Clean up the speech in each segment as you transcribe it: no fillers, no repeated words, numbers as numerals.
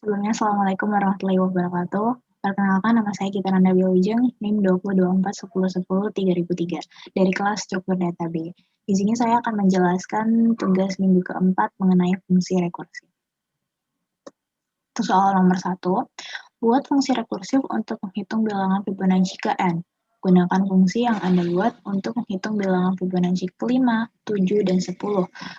Sebelumnya, Assalamualaikum warahmatullahi wabarakatuh. Perkenalkan, nama saya Gita Nanda Wilujeng, NIM 2024-10-10-3003, dari kelas struktur data B. Di sini saya akan menjelaskan tugas minggu keempat mengenai fungsi rekursi. Untuk soal nomor 1, buat fungsi rekursif untuk menghitung bilangan Fibonacci ke N. Gunakan fungsi yang Anda buat untuk menghitung bilangan Fibonacci ke-5, 7, dan 10.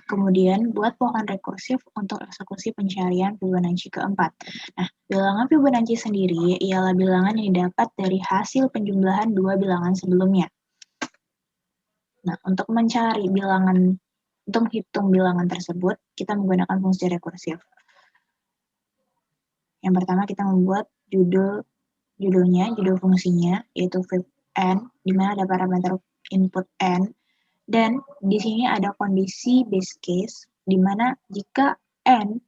Kemudian, buat pohon rekursif untuk eksekusi pencarian Fibonacci ke-4. Nah, bilangan Fibonacci sendiri ialah bilangan yang didapat dari hasil penjumlahan dua bilangan sebelumnya. Nah, untuk menghitung bilangan tersebut, kita menggunakan fungsi rekursif. Yang pertama, kita membuat judul fungsinya, yaitu fib n, di mana ada parameter input n, dan di sini ada kondisi base case, di mana jika n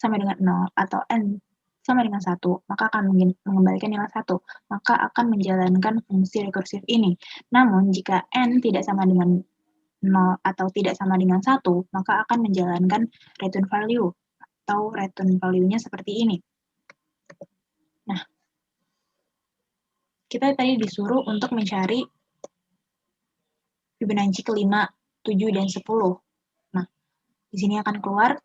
sama dengan 0 atau n sama dengan 1, maka akan mengembalikan nilai 1, maka akan menjalankan fungsi rekursif ini. Namun, jika n tidak sama dengan 0 atau tidak sama dengan 1, maka akan menjalankan return value, atau return value-nya seperti ini. Nah, kita tadi disuruh untuk mencari Fibonacci ke-5, 7, dan 10. Nah, di sini akan keluar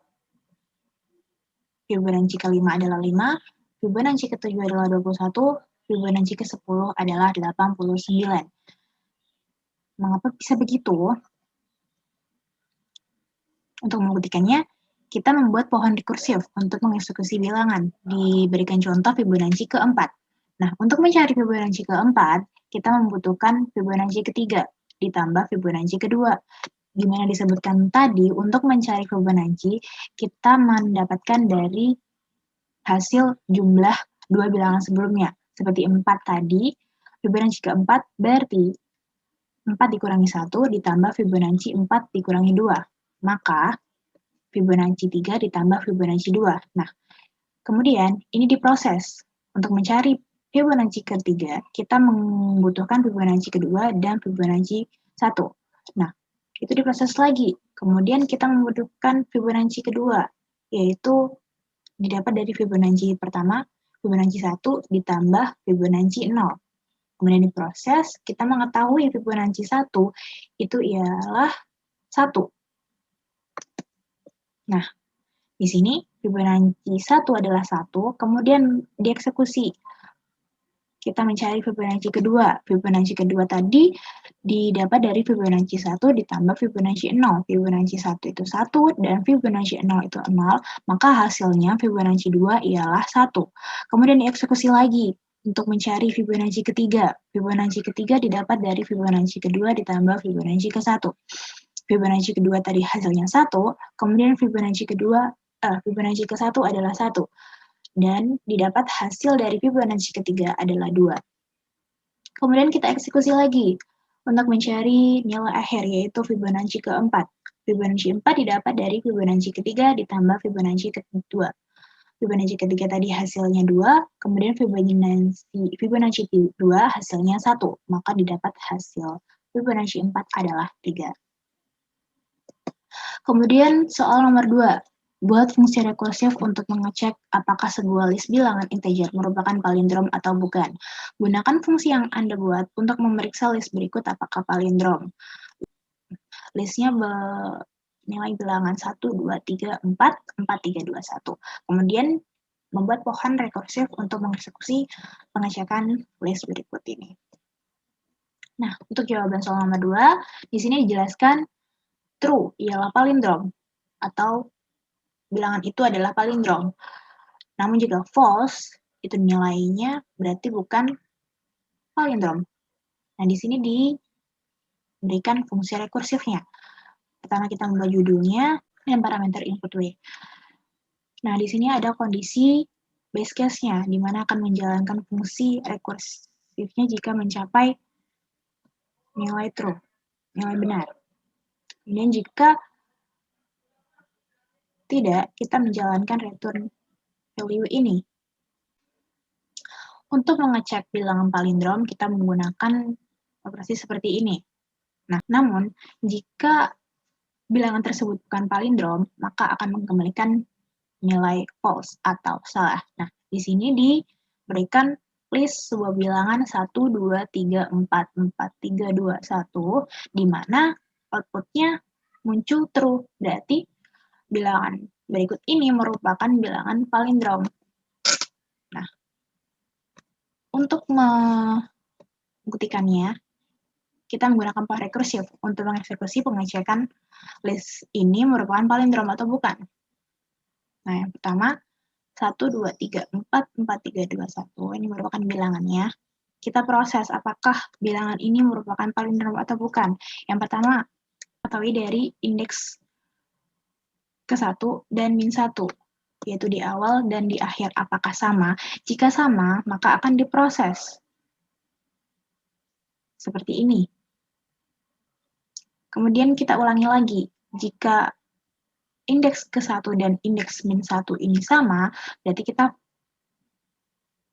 Fibonacci ke-5 adalah 5, Fibonacci ke-7 adalah 21, Fibonacci ke-10 adalah 89. Mengapa bisa begitu? Untuk membuktikannya, kita membuat pohon rekursif untuk mengeksekusi bilangan. Diberikan contoh Fibonacci ke-4. Nah, untuk mencari Fibonacci ke-4, kita membutuhkan Fibonacci ke-3 ditambah Fibonacci ke-2. Di mana disebutkan tadi, untuk mencari Fibonacci, kita mendapatkan dari hasil jumlah dua bilangan sebelumnya. Seperti 4 tadi, Fibonacci ke-4 berarti 4 dikurangi 1 ditambah Fibonacci 4 dikurangi 2. Maka, Fibonacci 3 ditambah Fibonacci 2. Nah, kemudian ini diproses. Untuk mencari Fibonacci ke-3, kita membutuhkan Fibonacci ke-2 dan Fibonacci 1. Nah, itu diproses lagi. Kemudian kita membutuhkan Fibonacci ke-2, yaitu didapat dari Fibonacci pertama, Fibonacci 1 ditambah Fibonacci 0. Kemudian diproses, kita mengetahui Fibonacci 1 itu ialah 1. Nah, di sini Fibonacci 1 adalah 1, kemudian dieksekusi. Kita mencari Fibonacci kedua. Fibonacci kedua tadi didapat dari Fibonacci 1 ditambah Fibonacci 0. Fibonacci 1 itu 1 dan Fibonacci 0 itu 0, maka hasilnya Fibonacci 2 ialah 1. Kemudian dieksekusi lagi untuk mencari Fibonacci ketiga. Fibonacci ketiga didapat dari Fibonacci kedua ditambah Fibonacci ke-1. Fibonacci kedua tadi hasilnya 1, kemudian Fibonacci ke-1 adalah 1. Dan didapat hasil dari Fibonacci ketiga adalah 2. Kemudian kita eksekusi lagi untuk mencari nilai akhir, yaitu Fibonacci ke-4. Fibonacci 4 didapat dari Fibonacci ketiga ditambah Fibonacci kedua. Fibonacci ketiga tadi hasilnya 2, kemudian Fibonacci 2 hasilnya 1, maka didapat hasil Fibonacci 4 adalah 3. Kemudian soal nomor 2. Buat fungsi rekursif untuk mengecek apakah sebuah list bilangan integer merupakan palindrom atau bukan. Gunakan fungsi yang Anda buat untuk memeriksa list berikut apakah palindrom. Listnya nilai bilangan 1, 2, 3, 4, 4, 3, 2, 1. Kemudian membuat pohon rekursif untuk mengeksekusi pengecekan list berikut ini. Nah, untuk jawaban soal nomor 2, di sini dijelaskan true ialah palindrom atau bilangan itu adalah palindrom. Namun jika false, itu nilainya berarti bukan palindrom. Nah, di sini diberikan fungsi rekursifnya. Pertama kita membuat judulnya dan parameter input W. Nah, di sini ada kondisi base case-nya, di mana akan menjalankan fungsi rekursifnya jika mencapai nilai true, nilai benar. Kemudian jika tidak, kita menjalankan return value ini. Untuk mengecek bilangan palindrom, kita menggunakan operasi seperti ini. Nah, namun, jika bilangan tersebut bukan palindrom, maka akan mengembalikan nilai false atau salah. Nah, di sini diberikan list sebuah bilangan 1, 2, 3, 4, 4, 3, 2, 1, di mana outputnya muncul true. Berarti bilangan berikut ini merupakan bilangan palindrom. Nah, untuk membuktikannya, kita menggunakan pola rekursif untuk mengeksekusi pengecekan list ini merupakan palindrom atau bukan. Nah, yang pertama, 1, 2, 3, 4, 4, 3, 2, 1. Ini merupakan bilangannya. Kita proses apakah bilangan ini merupakan palindrom atau bukan. Yang pertama, ketahui dari indeks ke-1 dan min-1, yaitu di awal dan di akhir. Apakah sama? Jika sama, maka akan diproses. Seperti ini. Kemudian kita ulangi lagi. Jika indeks ke-1 dan indeks min-1 ini sama, berarti kita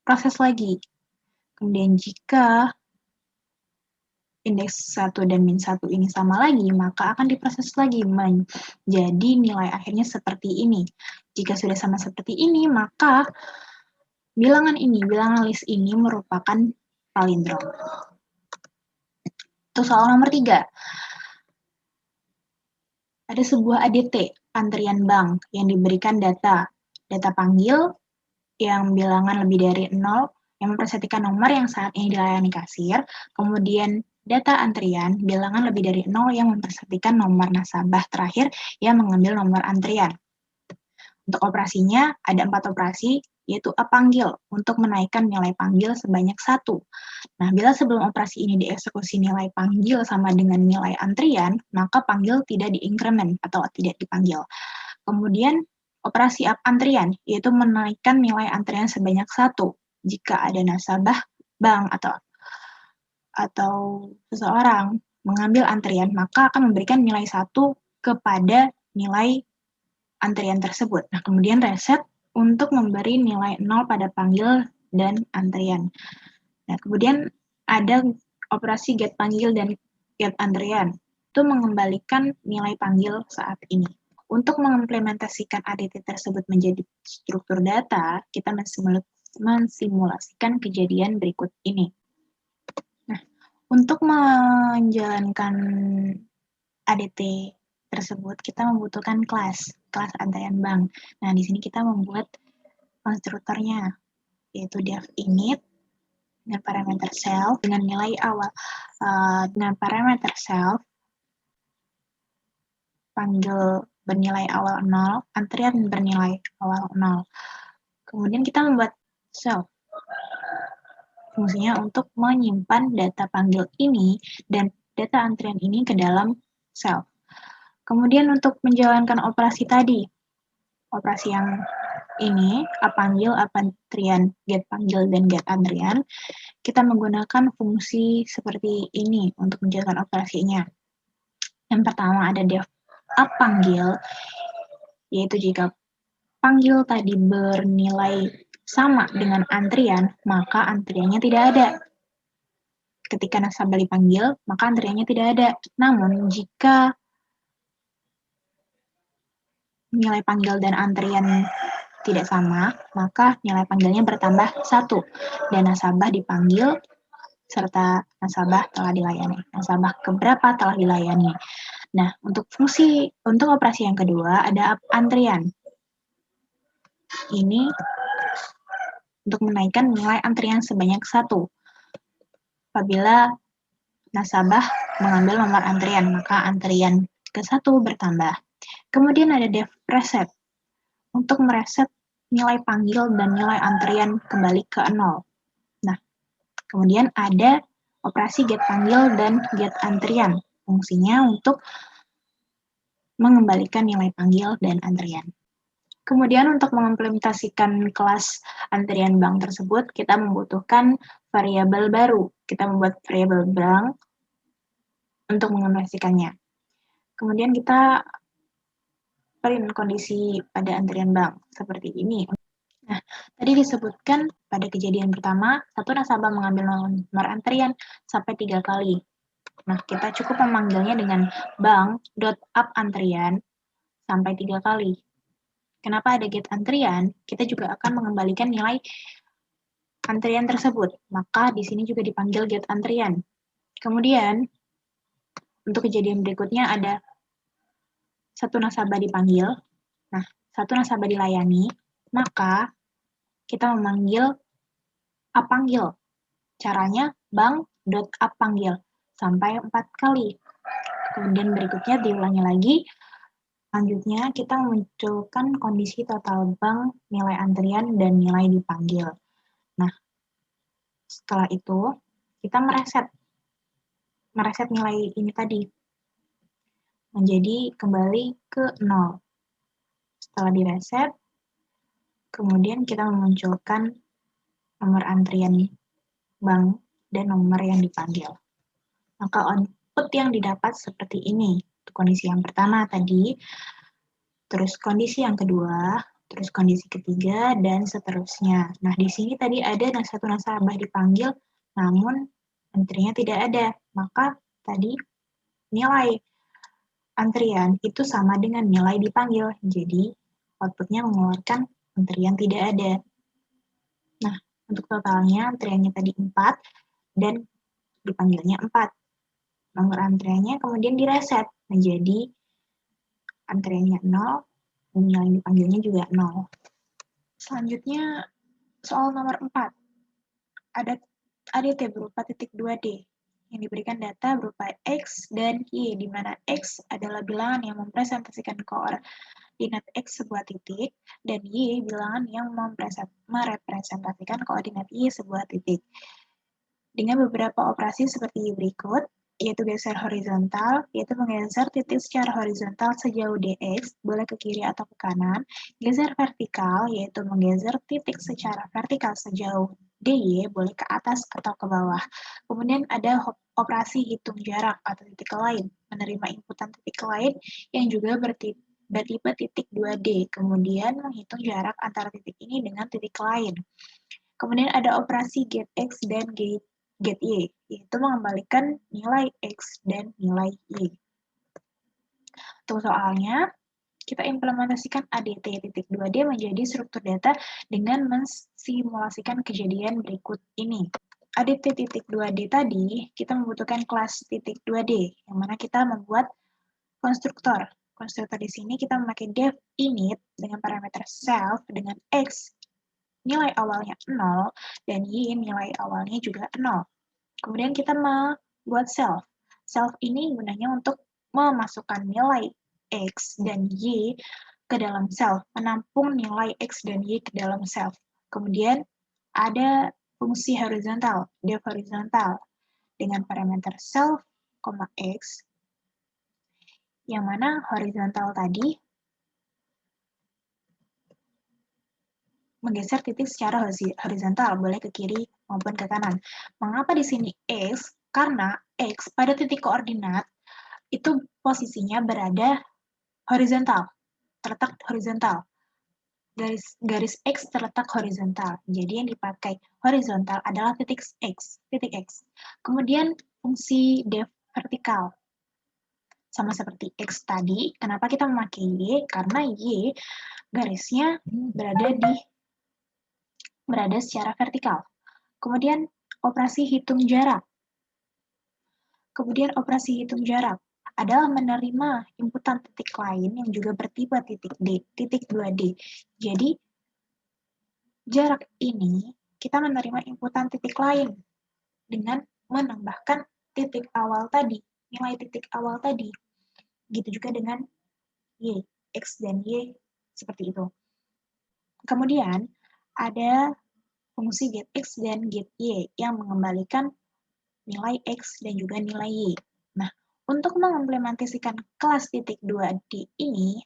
proses lagi. Kemudian jika indeks 1 dan min-1 ini sama lagi, maka akan diproses lagi menjadi nilai akhirnya seperti ini. Jika sudah sama seperti ini, maka bilangan list ini merupakan palindrom. Untuk soal nomor 3. Ada sebuah ADT, antrian bank, yang diberikan data panggil yang bilangan lebih dari 0, yang mempersetikan nomor yang saat ini dilayani kasir, kemudian data antrian, bilangan lebih dari 0 yang mempersetikan nomor nasabah terakhir yang mengambil nomor antrian. Untuk operasinya, ada 4 operasi, yaitu panggil, untuk menaikkan nilai panggil sebanyak 1. Nah, bila sebelum operasi ini dieksekusi nilai panggil sama dengan nilai antrian, maka panggil tidak diinkremen atau tidak dipanggil. Kemudian, operasi up antrian, yaitu menaikkan nilai antrian sebanyak 1. Jika ada nasabah bank atau seseorang mengambil antrian, maka akan memberikan nilai 1 kepada nilai antrian tersebut. Nah, kemudian reset untuk memberi nilai 0 pada panggil dan antrian. Nah, kemudian ada operasi get panggil dan get antrian. Itu mengembalikan nilai panggil saat ini. Untuk mengimplementasikan ADT tersebut menjadi struktur data, kita mensimulasikan kejadian berikut ini. Nah, untuk menjalankan ADT tersebut, kita membutuhkan kelas antrian bank. Nah, di sini kita membuat konstruktornya, yaitu def init dengan parameter self dengan nilai awal dengan parameter self panggil bernilai awal 0, antrian bernilai awal 0. Kemudian kita membuat self. Fungsinya untuk menyimpan data panggil ini dan data antrian ini ke dalam self. Kemudian untuk menjalankan operasi tadi, operasi yang ini, panggil, antrian, get panggil, dan get antrian, kita menggunakan fungsi seperti ini untuk menjalankan operasinya. Yang pertama ada def panggil, yaitu jika panggil tadi bernilai sama dengan antrian, maka antriannya tidak ada. Ketika nasabah dipanggil, maka antriannya tidak ada. Namun, jika nilai panggil dan antrian tidak sama, maka nilai panggilnya bertambah 1. Dan nasabah dipanggil, serta nasabah telah dilayani. Nasabah keberapa telah dilayani. Nah, untuk operasi yang kedua, ada antrian. Ini untuk menaikkan nilai antrian sebanyak 1. Apabila nasabah mengambil nomor antrian, maka antrian ke-1 bertambah. Kemudian ada def reset, untuk mereset nilai panggil dan nilai antrian kembali ke 0. Nah, kemudian ada operasi get panggil dan get antrian. Fungsinya untuk mengembalikan nilai panggil dan antrian. Kemudian untuk mengimplementasikan kelas antrian bank tersebut, kita membutuhkan variabel baru. Kita membuat variabel bank untuk mengimplementasikannya. Kemudian kita print kondisi pada antrian bank seperti ini. Nah, tadi disebutkan pada kejadian pertama, satu nasabah mengambil nomor antrian sampai 3 kali. Nah, kita cukup memanggilnya dengan bank.up antrian sampai 3 kali. Kenapa ada get antrian? Kita juga akan mengembalikan nilai antrian tersebut. Maka di sini juga dipanggil get antrian. Kemudian, untuk kejadian berikutnya ada satu nasabah dipanggil. Nah, satu nasabah dilayani, maka kita memanggil apanggil. Caranya bank.apanggil sampai 4 kali. Kemudian berikutnya diulangi lagi. Selanjutnya kita memunculkan kondisi total bank, nilai antrian, dan nilai dipanggil. Nah, setelah itu kita mereset nilai ini tadi menjadi kembali ke 0. Setelah direset, kemudian kita memunculkan nomor antrian bank dan nomor yang dipanggil. Maka output yang didapat seperti ini. Kondisi yang pertama tadi, terus kondisi yang kedua, terus kondisi ketiga, dan seterusnya. Nah, di sini tadi ada satu nasabah dipanggil, namun antriannya tidak ada. Maka tadi nilai antrian itu sama dengan nilai dipanggil. Jadi, outputnya mengeluarkan antrian tidak ada. Nah, untuk totalnya antriannya tadi 4 dan dipanggilnya 4. Nomor antriannya kemudian direset menjadi antriannya 0, dan nilai dipanggilnya juga 0. Selanjutnya, soal nomor 4. Ada ADT berupa titik 2D yang diberikan data berupa X dan Y, di mana X adalah bilangan yang mempresentasikan koordinat X sebuah titik, dan Y bilangan yang merepresentasikan koordinat Y sebuah titik. Dengan beberapa operasi seperti berikut, yaitu geser horizontal, yaitu menggeser titik secara horizontal sejauh dx, boleh ke kiri atau ke kanan. Geser vertikal, yaitu menggeser titik secara vertikal sejauh dy, boleh ke atas atau ke bawah. Kemudian ada operasi hitung jarak atau titik lain, menerima inputan titik lain yang juga bertipe titik 2D, kemudian menghitung jarak antara titik ini dengan titik lain. Kemudian ada operasi get X dan get Y, yaitu mengembalikan nilai X dan nilai Y. Untuk soalnya, kita implementasikan ADT titik 2D menjadi struktur data dengan mensimulasikan kejadian berikut ini. ADT titik 2D tadi, kita membutuhkan kelas titik 2D, yang mana kita membuat konstruktor. Konstruktor di sini kita memakai def init dengan parameter self dengan X nilai awalnya 0 dan Y nilai awalnya juga 0. Kemudian kita membuat self. Self ini gunanya untuk memasukkan nilai X dan Y ke dalam self, menampung nilai X dan Y ke dalam self. Kemudian ada fungsi horizontal, def horizontal, dengan parameter self, X, yang mana horizontal tadi menggeser titik secara horizontal, boleh ke kiri maupun ke kanan. Mengapa di sini X? Karena X pada titik koordinat itu posisinya berada horizontal, terletak horizontal. Garis X terletak horizontal. Jadi yang dipakai horizontal adalah titik X. Kemudian fungsi def vertikal. Sama seperti X tadi, kenapa kita memakai Y? Karena Y garisnya berada secara vertikal. Kemudian operasi hitung jarak. Adalah menerima inputan titik lain yang juga bertipe titik 2D. Jadi jarak ini kita menerima inputan titik lain dengan menambahkan titik awal tadi, nilai titik awal tadi. Gitu juga dengan Y, X dan Y seperti itu. Kemudian ada fungsi get X dan get Y yang mengembalikan nilai X dan juga nilai Y. Nah, untuk mengimplementasikan kelas titik 2D ini,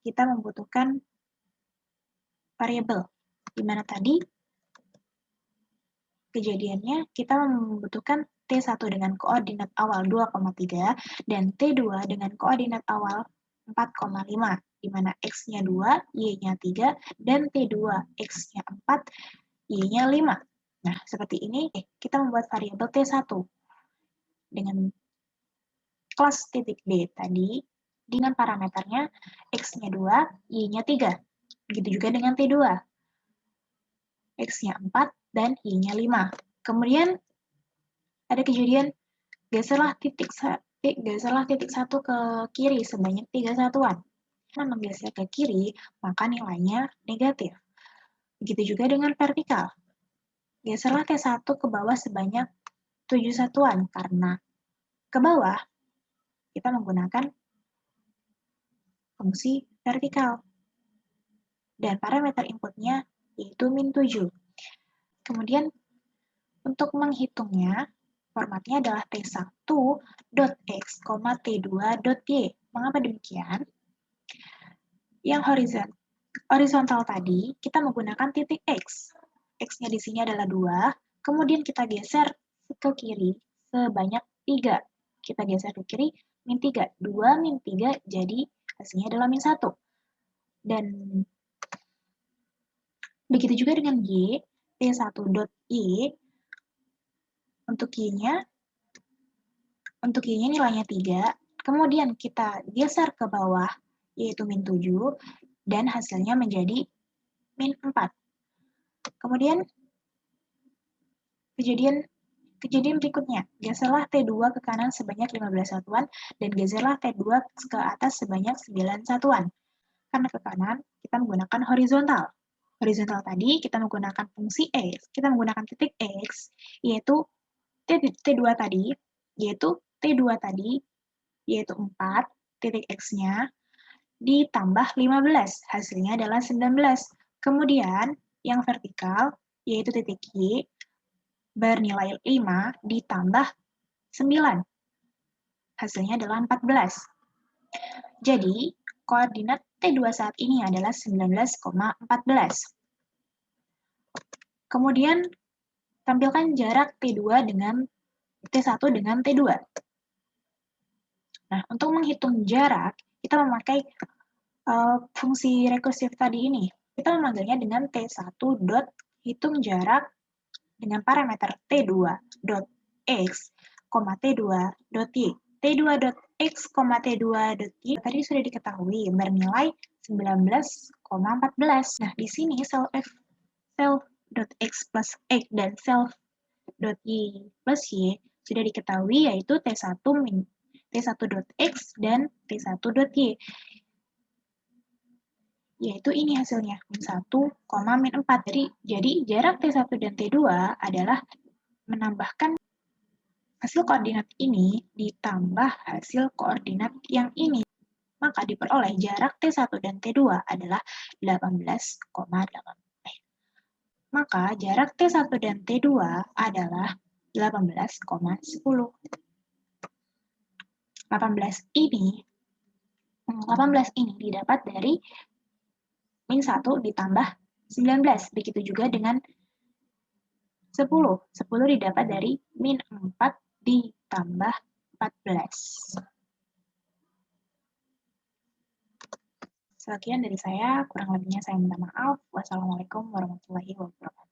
kita membutuhkan variabel, di mana tadi kejadiannya kita membutuhkan T1 dengan koordinat awal 2,3 dan T2 dengan koordinat awal 4,5, di mana X-nya 2, Y-nya 3, dan T2 X-nya 4, Y-nya 5. Nah, seperti ini kita membuat variabel T1 dengan kelas titik D tadi dengan parameternya X-nya 2, Y-nya 3. Begitu juga dengan T2. X-nya 4 dan Y-nya 5. Kemudian ada kejadian geserlah titik 1 ke kiri sebanyak 3 satuan. Karena menggeser ke kiri, maka nilainya negatif. Begitu juga dengan vertikal. Geserlah T1 ke bawah sebanyak 7 satuan, karena ke bawah kita menggunakan fungsi vertikal. Dan parameter inputnya yaitu -7. Kemudian untuk menghitungnya, formatnya adalah T1.x, T2.y. Mengapa demikian? Yang horizontal tadi, kita menggunakan titik X. X-nya di sini adalah 2, kemudian kita geser ke kiri sebanyak 3. Kita geser ke kiri, -3. 2 -3, jadi hasilnya adalah -1. Dan begitu juga dengan Y, T1.y, untuk Y-nya nilainya 3, kemudian kita geser ke bawah, yaitu -7, dan hasilnya menjadi -4. Kemudian, kejadian berikutnya, geserlah T2 ke kanan sebanyak 15 satuan, dan geserlah T2 ke atas sebanyak 9 satuan. Karena ke kanan, kita menggunakan horizontal. Horizontal tadi, kita menggunakan fungsi X, kita menggunakan titik X, yaitu T2 tadi, yaitu 4, titik X-nya, ditambah 15, hasilnya adalah 19. Kemudian, yang vertikal, yaitu titik Y, bernilai 5 ditambah 9, hasilnya adalah 14. Jadi, koordinat T2 saat ini adalah 19,14. Kemudian, tampilkan jarak T2 dengan T1 dengan T2. Nah, untuk menghitung jarak, kita memakai fungsi rekursif tadi ini. Kita memanggilnya dengan T1 dot hitung jarak dengan parameter T2 dot X, T2 dot Y. T2 dot X, T2 dot Y tadi sudah diketahui bernilai 19,14. Nah, di sini self dot X plus X dan self dot Y plus Y sudah diketahui yaitu T1 dot X dan T1 dot Y. Yaitu ini hasilnya, -1, -4. Jadi jarak T1 dan T2 adalah menambahkan hasil koordinat ini ditambah hasil koordinat yang ini. Maka diperoleh jarak T1 dan T2 adalah 18,8. Maka jarak T1 dan T2 adalah 18,10. 18 ini didapat dari -1 ditambah 19. Begitu juga dengan 10. 10 didapat dari -4 ditambah 14. Sekian dari saya, kurang lebihnya saya minta maaf. Wassalamualaikum warahmatullahi wabarakatuh.